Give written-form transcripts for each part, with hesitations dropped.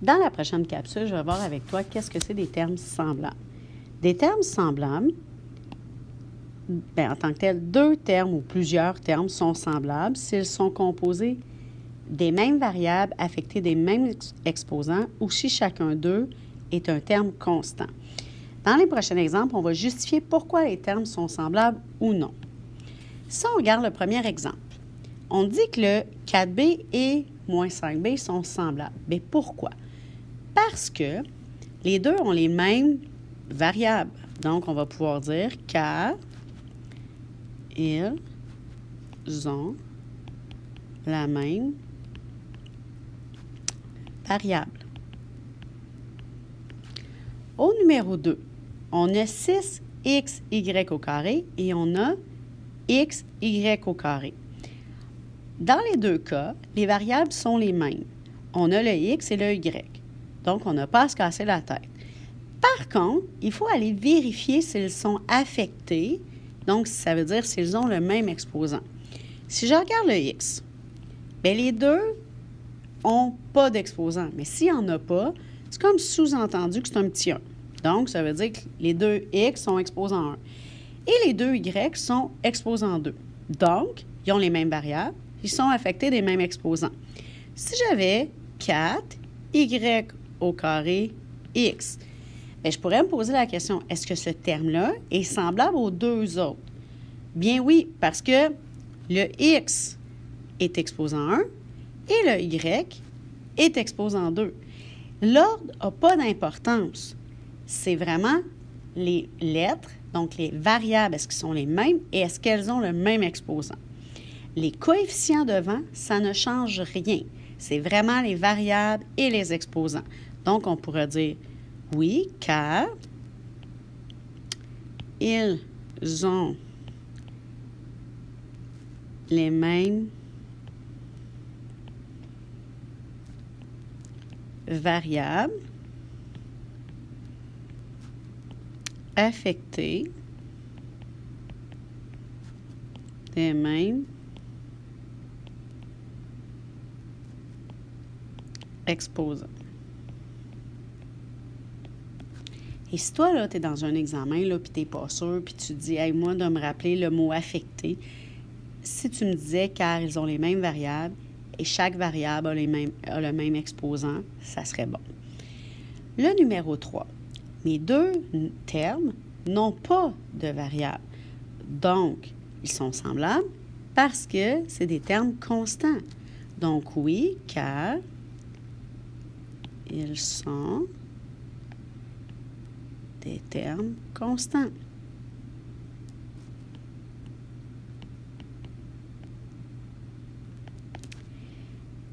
Dans la prochaine capsule, je vais voir avec toi qu'est-ce que c'est des termes semblables. Des termes semblables, en tant que tel, deux termes ou plusieurs termes sont semblables s'ils sont composés des mêmes variables affectées des mêmes exposants ou si chacun d'eux est un terme constant. Dans les prochains exemples, on va justifier pourquoi les termes sont semblables ou non. Si on regarde le premier exemple, on dit que le 4b et moins 5b sont semblables. Mais pourquoi? Parce que les deux ont les mêmes variables. Donc, on va pouvoir dire car ils ont la même variable. Au numéro 2, on a 6xy au carré et on a xy au carré. Dans les deux cas, les variables sont les mêmes. On a le x et le y. Donc, on n'a pas à se casser la tête. Par contre, il faut aller vérifier s'ils sont affectés. Donc, ça veut dire s'ils ont le même exposant. Si je regarde le x, bien, les deux n'ont pas d'exposant. Mais s'il n'y en a pas, c'est comme sous-entendu que c'est un petit 1. Donc, ça veut dire que les deux x sont exposants 1. Et les deux y sont exposants 2. Donc, ils ont les mêmes variables. Ils sont affectés des mêmes exposants. Si j'avais 4y au carré x, bien, je pourrais me poser la question, est-ce que ce terme-là est semblable aux deux autres? Bien oui, parce que le x est exposant 1 et le y est exposant 2. L'ordre n'a pas d'importance. C'est vraiment les lettres, donc les variables, est-ce qu'elles sont les mêmes et est-ce qu'elles ont le même exposant? Les coefficients devant, ça ne change rien. C'est vraiment les variables et les exposants. Donc, on pourrait dire oui, car ils ont les mêmes variables affectées des mêmes exposants. Et si toi, là, tu es dans un examen, là, puis tu n'es pas sûr, puis tu te dis, hey, moi, de me rappeler le mot affecté, si tu me disais car ils ont les mêmes variables et chaque variable a le même exposant, ça serait bon. Le numéro 3, mes deux termes n'ont pas de variable. Donc, ils sont semblables parce que c'est des termes constants. Donc, oui, car ils sont des termes constants.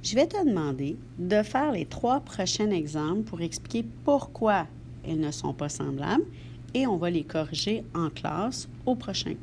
Je vais te demander de faire les 3 prochains exemples pour expliquer pourquoi ils ne sont pas semblables et on va les corriger en classe au prochain cours.